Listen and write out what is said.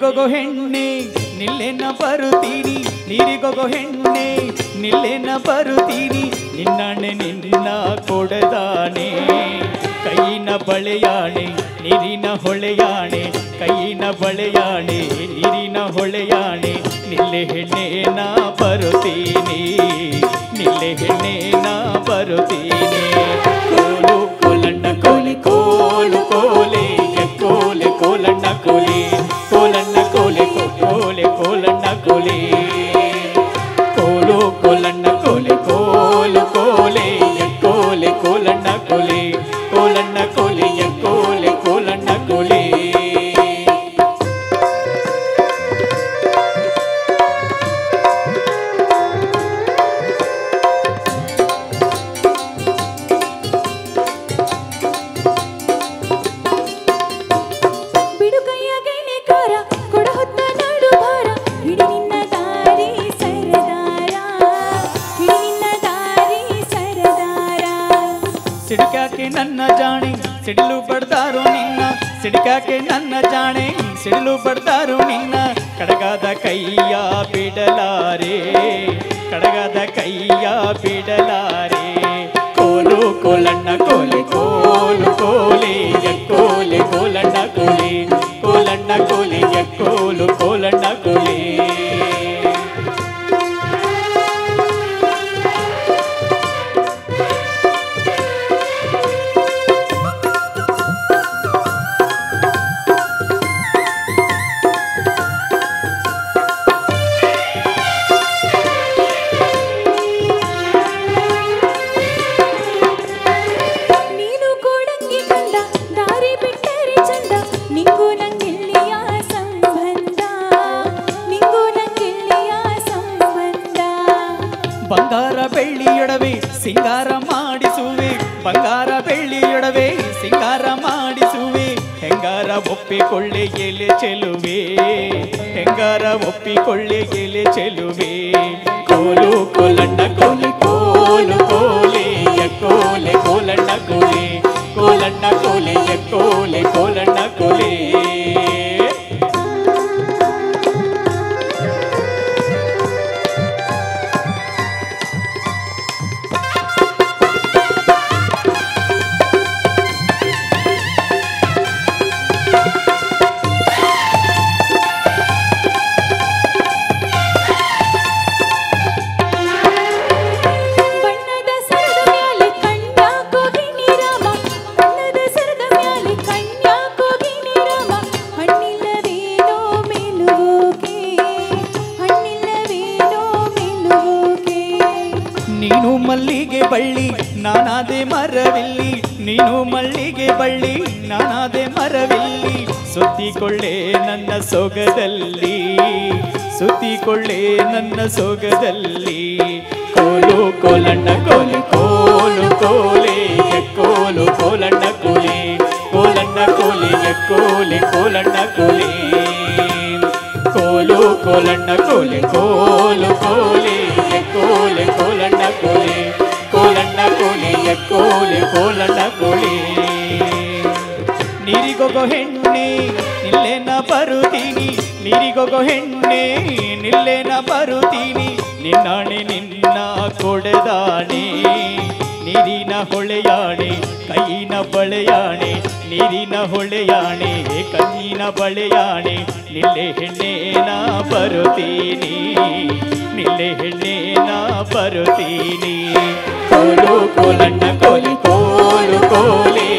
ನೀರಿಗೊಗೋ ಹೆಣ್ಣೆ ನಿಲ್ಲೆನ ಬರುತ್ತೀನಿ, ನೀರಿಗೊಗೋ ಹೆಣ್ಣೆ ನಿಲ್ಲೆನ ಬರುತ್ತೀನಿ, ನಿನ್ನಣ್ಣೆ ನಿನ್ನ ಕೊಡದಾನೆ, ಕೈಯಿನ ಬಳೆಯಾಣೆ ನೀರಿನ ಹೊಳೆಯಾಣೆ, ಕೈಯಿನ ಬಳೆಯಾಣೆ ನೀರಿನ ಹೊಳೆಯಾಣೆ, ನಿಲ್ಲೆ ಹೆಣ್ಣೆ ನಾ ಬರುತ್ತೀನಿ, ನಿಲ್ಲೆ ಹೆಣ್ಣೆ ನಾ ಬರುತ್ತೀನಿ. ಕೋಲು ಕೋಲಣ್ಣ ಕೋಲಿ ಕೋಲು ಕೋಲೆ ಕೋಲೆ ಕೋಲಣ್ಣ ಕೋಲಿ, ಕೋಲಣ್ಣ ಕೋಲೆ ಕೋಲೆ ಕೋಲಣ್ಣ ಕೋಲಿ, ಕೋಲು ಕೋಲಣ್ಣ ಕೋಲೆ ಕೋಲು ಕೋಲೆ ಕೋಲೆ ಕೋಲಣ್ಣ ಕೋಲಿ, ಕೋಲಣ್ಣ ಕೋಲಿ ಕೋಲೆ ಕೋಲಣ್ಣ ಕೋಲಿ. ಸಿಡಿಕ್ಯಾಕೆ ನನ್ನ ಜಾಣೆ ಸಿಡಿಲು ಬಡ್ದಾರು ನಿನ್ನ, ಸಿಡಿಕ್ಯಾಕೆ ನನ್ನ ಜಾಣೆ ಸಿಡಿಲು ಬಡ್ದಾರು ನಿನ್ನ, ಕಡಗಾದ ಕೈಯ ಬಿಡಲಾರೆ, ಕಡಗಾದ ಕೈಯ ಬಿಡಲಾರೆ. ಕೋಲು ಕೋಲಣ್ಣ ಕೋಲೆ ಕೋಲು ಕೋಲೆ ಕೋಲೆ ಕೋಲಣ್ಣ ಕೋಲಿ, ಕೋಲಣ್ಣ ಕೋಲಿ ಕೋಲು ಕೋಲಣ್ಣ ಕೋಲಿ. ಬಂಗಾರ ಬೆಳ್ಳಿಯೊಡವೆ ಸಿಂಗಾರ ಮಾಡಿಸುವೆ, ಬಂಗಾರ ಬೆಳ್ಳಿಯೊಡವೆ ಸಿಂಗಾರ ಮಾಡಿಸುವೆ, ಹೆಂಗಾರ ಒಪ್ಪಿಕೊಳ್ಳೆ ಎಲೆ ಚೆಲುವೆ, ಹೆಂಗಾರ ಒಪ್ಪಿಕೊಳ್ಳೆ ಎಲೆ ಚೆಲುವೆ. ಕೋಲು ಕೋಲಣ್ಣ ಕೋಲೆ ಕೋಲು ಕೋಲೆ ಕೋಲೆ ಕೋಲಣ್ಣ ಕೋಲೆ, ಕೋಲಣ್ಣ ಕೋಲೆ ಕೋಲೆ ಕೋಲಣ್ಣ ಕೋಲೆ. ನೀನು ಮಲ್ಲಿಗೆ ಬಳ್ಳಿ ನಾನಾದೆ ಮರವಿಲ್ಲಿ, ನೀನು ಮಲ್ಲಿಗೆ ಬಳ್ಳಿ ನಾನಾದೆ ಮರವಿಲ್ಲಿ, ಸುತ್ತಿಕೊಳ್ಳೆ ನನ್ನ ಸೊಗದಲ್ಲಿ, ಸುತ್ತಿಕೊಳ್ಳೆ ನನ್ನ ಸೊಗದಲ್ಲಿ. ಕೋಲು ಕೋಲಣ್ಣ ಕೋಲೆ ಕೋಲು ಕೋಲೆ ಕೋಲು ಕೋಲಣ್ಣ ಕೋಲೆ, ಕೋಲಣ್ಣ ಕೋಲೆ ಕೋಲೆ ಕೋಲಣ್ಣ ಕೋಲೆ. ಕೋಲು ಕೋಲಣ್ಣ ಕೋಲೆ ಕೋಲು ಕೋಲೆ ಕೋಲೆ ಕೋಲಣ್ಣ ಕೋಲೆ, ಕೋಲಣ್ಣ ಕೋಲೆ ಕೋಲೆ ಕೋಲಣ್ಣ ಕೋಲೆ. ನೀರಿಗೊಗೋ ಹೆಣ್ಣೆ ನಿಲ್ಲೆನ ಬರುತ್ತೀನಿ, ನೀರಿಗೊಗೋ ಹೆಣ್ಣೆ ನಿಲ್ಲೆನ ಬರುತ್ತೀನಿ, ನಿನ್ನಾಣೆ ನಿನ್ನ ಕೊಡದಾಣೆ ನೀರಿನ ಹೊಳೆಯಾಣೆ, ಕೈಯಿನ ಬಳೆಯಾಣೆ ನೀರಿನ ಹೊಳೆಯಾಣೆ, ಕೈಯಿನ ಬಳೆಯಾಣೆ, ನಿಲ್ಲೆ ಹೆಣ್ಣೆ ನಾ ಬರುತ್ತೀನಿ, ನಿಲ್ಲೆ ಹೆಣ್ಣೆ ನಾ ಬರುತ್ತೀನಿ. ಕೋಲು ಕೋಲಣ್ಣ ಕೋಲೆ ಕೋಲು ಕೋಲೆ